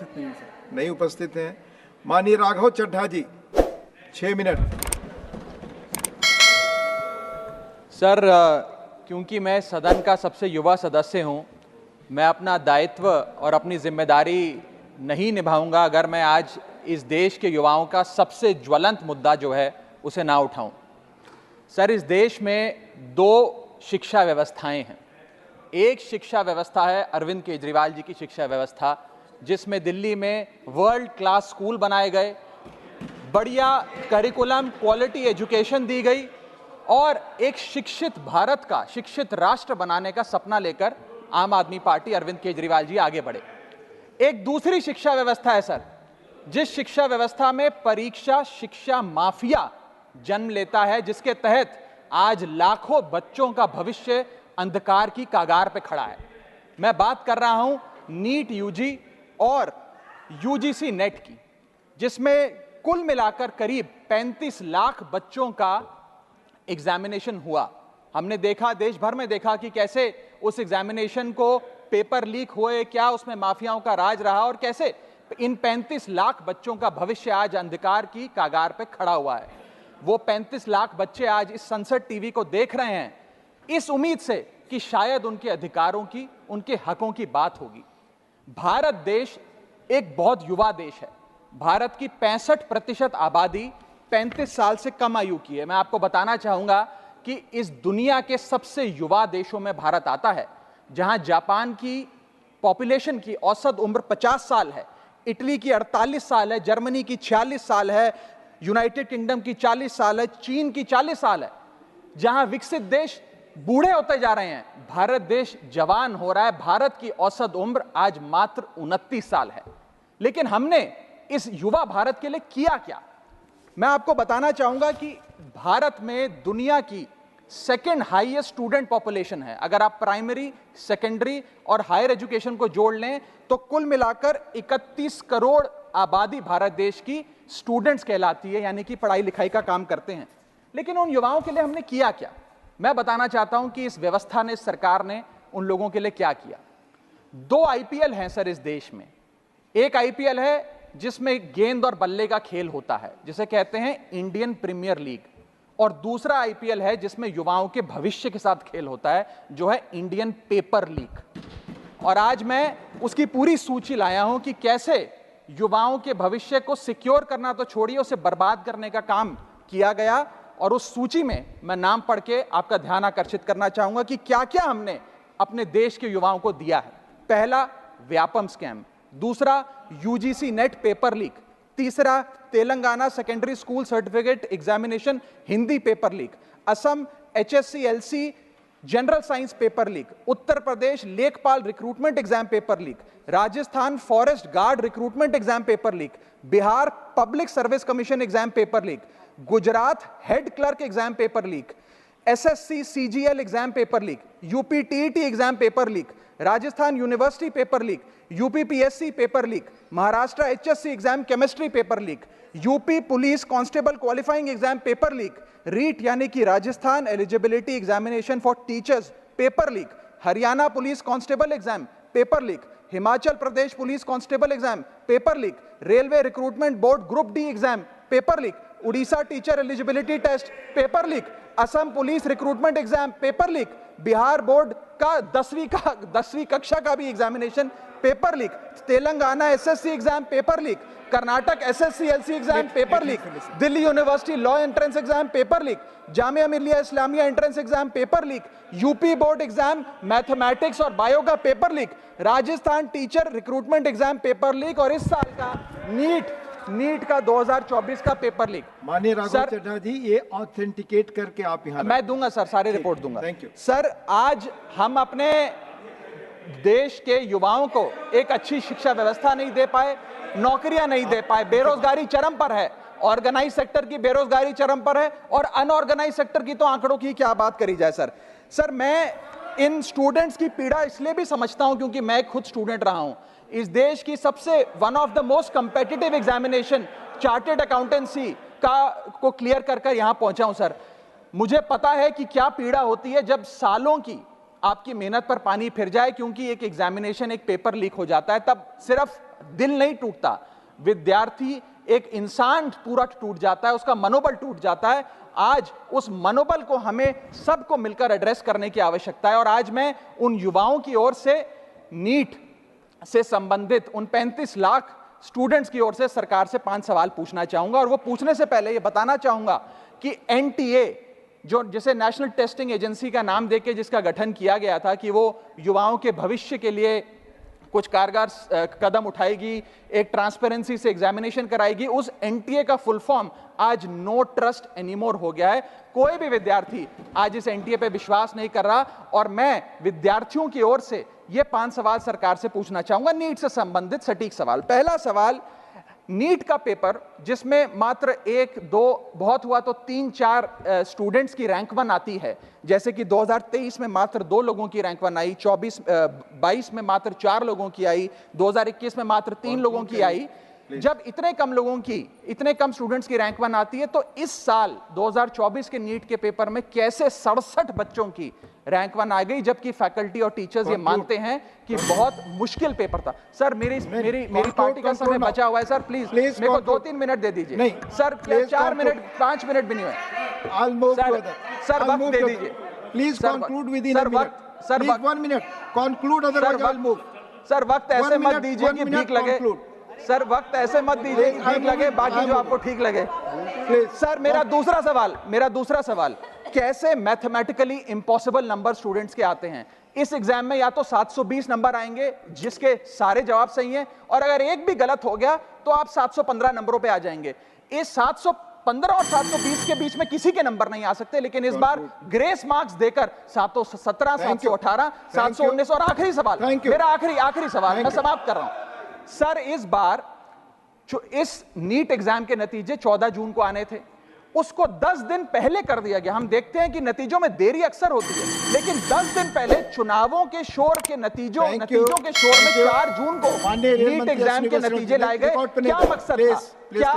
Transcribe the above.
उपस्थित नहीं है सर। नहीं उपस्थित हैं। माननीय राघव चड्ढा जी, 6 मिनट। सर, क्योंकि मैं सदन का सबसे युवा सदस्य हूं, मैं अपना दायित्व और अपनी जिम्मेदारी नहीं निभाऊंगा अगर मैं आज इस देश के युवाओं का सबसे ज्वलंत मुद्दा जो है उसे ना उठाऊं। सर, इस देश में 2 शिक्षा व्यवस्थाएं हैं। एक शिक्षा व्यवस्था है अरविंद केजरीवाल जी की शिक्षा व्यवस्था, जिसमें दिल्ली में वर्ल्ड क्लास स्कूल बनाए गए, बढ़िया करिकुलम, क्वालिटी एजुकेशन दी गई और एक शिक्षित भारत का, शिक्षित राष्ट्र बनाने का सपना लेकर आम आदमी पार्टी, अरविंद केजरीवाल जी आगे बढ़े। एक दूसरी शिक्षा व्यवस्था है सर, जिस शिक्षा व्यवस्था में परीक्षा शिक्षा माफिया जन्म लेता है, जिसके तहत आज लाखों बच्चों का भविष्य अंधकार की कागार पे खड़ा है। मैं बात कर रहा हूं नीट यूजी और यूजीसी नेट की, जिसमें कुल मिलाकर करीब 35 लाख बच्चों का एग्जामिनेशन हुआ। हमने देखा, देश भर में देखा कि कैसे उस एग्जामिनेशन को पेपर लीक हुए, क्या उसमें माफियाओं का राज रहा और कैसे इन 35 लाख बच्चों का भविष्य आज अंधकार की कागार पे खड़ा हुआ है। वो 35 लाख बच्चे आज इस संसद टीवी को देख रहे हैं इस उम्मीद से कि शायद उनके अधिकारों की, उनके हकों की बात होगी। भारत देश एक बहुत युवा देश है। भारत की 65% आबादी 35 साल से कम आयु की है। मैं आपको बताना चाहूंगा कि इस दुनिया के सबसे युवा देशों में भारत आता है, जहां जापान की पॉपुलेशन की औसत उम्र 50 साल है, इटली की 48 साल है, जर्मनी की 46 साल है, यूनाइटेड किंगडम की 40 साल है, चीन की 40 साल है। जहां विकसित देश बूढ़े होते जा रहे हैं, भारत देश जवान हो रहा है। भारत की औसत उम्र आज मात्र 29 साल है। लेकिन हमने इस युवा भारत के लिए किया क्या? मैं आपको बताना चाहूंगा कि भारत में दुनिया की सेकेंड हाईएस्ट स्टूडेंट पॉपुलेशन है। अगर आप प्राइमरी, सेकेंडरी और हायर एजुकेशन को जोड़ लें तो कुल मिलाकर 31 करोड़ आबादी भारत देश की स्टूडेंट्स कहलाती है, यानी कि पढ़ाई लिखाई का काम करते हैं। लेकिन उन युवाओं के लिए हमने किया क्या? मैं बताना चाहता हूं कि इस व्यवस्था ने, सरकार ने उन लोगों के लिए क्या किया। 2 आईपीएल हैं सर इस देश में। एक आईपीएल है जिसमें गेंद और बल्ले का खेल होता है, जिसे कहते हैं इंडियन प्रीमियर लीग, और दूसरा आईपीएल है जिसमें युवाओं के भविष्य के साथ खेल होता है, जो है इंडियन पेपर लीग। और आज मैं उसकी पूरी सूची लाया हूं कि कैसे युवाओं के भविष्य को सिक्योर करना तो छोड़िए, उसे बर्बाद करने का काम किया गया। और उस सूची में मैं नाम पढ़ के आपका ध्यान आकर्षित करना चाहूंगा कि क्या क्या हमने अपने देश के युवाओं को दिया है। पहला, व्यापम स्कैम। दूसरा, यूजीसी नेट पेपर लीक। तीसरा, Telangana secondary school certificate examination Hindi paper leak. Assam HSC-LC general science paper leak. Uttar Pradesh लेखपाल recruitment exam paper leak. Rajasthan forest guard recruitment exam paper leak. Bihar public service commission exam paper leak. Gujarat head clerk exam paper leak. SSC CGL exam paper leak. UP TET exam paper leak. Rajasthan university paper leak. UP PSC paper leak. Maharashtra HSC exam chemistry paper leak. UP police constable qualifying exam paper leak. REET यानी कि Rajasthan eligibility examination for teachers paper leak. Haryana police constable exam paper leak. Himachal Pradesh police constable exam paper leak. Railway recruitment board group D exam paper leak. Orissa teacher eligibility test paper leak. Assam police recruitment exam paper leak. Bihar board का 10वीं कक्षा का भी examination paper leak. Telangana SSC exam paper leak. Karnataka SSC-LC exam paper leak. Delhi university law entrance exam paper leak. Jamia Millia Islamia entrance exam paper leak. UP board exam mathematics और bio का paper leak. Rajasthan teacher recruitment exam paper leak. और इस साल का NEET का 2024 का paper leak. माननीय राघव चड्ढा जी, ये ऑथेंटिकेट करके आप यहाँ मैं दूंगा सर, सारे रिपोर्ट दूंगा। थैंक यू सर, आज हम अपने देश के युवाओं को एक अच्छी शिक्षा व्यवस्था नहीं दे पाए, नौकरियां नहीं दे पाए, बेरोजगारी चरम पर है, ऑर्गेनाइज सेक्टर की बेरोजगारी चरम पर है और अनऑर्गेनाइज सेक्टर की तो आंकड़ों की क्या बात करी जाए। सर मैं इन स्टूडेंट्स की पीड़ा इसलिए भी समझता हूं क्योंकि मैं खुद स्टूडेंट रहा हूं। इस देश की सबसे one of the most competitive examination chartered accountancy को क्लियर कर यहां पहुंचा हूं। सर, मुझे पता है कि क्या पीड़ा होती है जब सालों की आपकी मेहनत पर पानी फिर जाए क्योंकि एक एग्जामिनेशन, एक पेपर लीक हो जाता है, तब सिर्फ दिल नहीं टूटता, विद्यार्थी, एक इंसान पूरा टूट जाता है, उसका मनोबल टूट जाता है। आज उस मनोबल को हमें सबको मिलकर एड्रेस करने की आवश्यकता है। और आज मैं उन युवाओं की ओर से नीट से संबंधित उन 35 लाख स्टूडेंट्स की ओर से सरकार से 5 सवाल पूछना चाहूंगा। और वो पूछने से पहले ये बताना चाहूंगा कि एनटीए, जो जिसे नेशनल टेस्टिंग एजेंसी का नाम देके जिसका गठन किया गया था कि वो युवाओं के भविष्य के लिए कुछ कारगर कदम उठाएगी, एक ट्रांसपेरेंसी से एग्जामिनेशन कराएगी, उस एनटीए का फुल फॉर्म आज नो ट्रस्ट एनीमोर हो गया है। कोई भी विद्यार्थी आज इस एनटीए पे विश्वास नहीं कर रहा। और मैं विद्यार्थियों की ओर से ये 5 सवाल सरकार से पूछना चाहूंगा, नीट से संबंधित सटीक सवाल। पहला सवाल, नीट का पेपर जिसमें मात्र 1-2, बहुत हुआ तो 3-4 स्टूडेंट्स की रैंक 1 आती है, जैसे कि 2023 में मात्र 2 लोगों की रैंक 1 आई, 22 में मात्र 4 लोगों की आई, 2021 में मात्र 3 लोगों की आई। जब इतने कम स्टूडेंट्स की रैंक 1 आती है, तो इस साल 2024 के नीट के पेपर में कैसे 67 बच्चों की रैंक 1 आ गई, जबकि फैकल्टी और टीचर्स ये मानते हैं कि बहुत मुश्किल पेपर था। सर मेरी पार्टी का समय बचा हुआ है सर, प्लीज मेरे को 2-3 मिनट दे दीजिए। नहीं सर, 4 मिनट 5 मिनट भी नहीं हुए सर, वक्त दे दीजिए please. Conclude with in sir 1 minute conclude, otherwise I will move. Sir वक्त ऐसे मत दीजिए कि भीख लगे सर, वक्त ऐसे मत दीजिए कि ठीक लगे, बाकी जो आपको ठीक लगे। सर मेरा दूसरा सवाल, कैसे मैथमेटिकली इम्पॉसिबल नंबर स्टूडेंट्स के आते हैं? इस एग्जाम में या तो 720 नंबर आएंगे जिसके सारे जवाब सही हैं, और अगर एक भी गलत हो गया तो आप 715 नंबरों पे आ जाएंगे। इस 715 और 720 के बीच में किसी के नंबर नहीं आ सकते, लेकिन इस बार ग्रेस मार्क्स देकर 717, 718, 719। और आखिरी सवाल, मेरा आखिरी सवाल, मैं समाप्त कर रहा हूं सर। इस बार जो इस नीट एग्जाम के नतीजे 14 जून को आने थे, उसको 10 दिन पहले कर दिया गया। हम देखते हैं कि नतीजों में देरी अक्सर होती है, लेकिन 10 दिन पहले चुनावों के शोर के नतीजों के शोर में 4 जून को नीट एग्जाम के नतीजे लाए गए। क्या मकसद था? क्या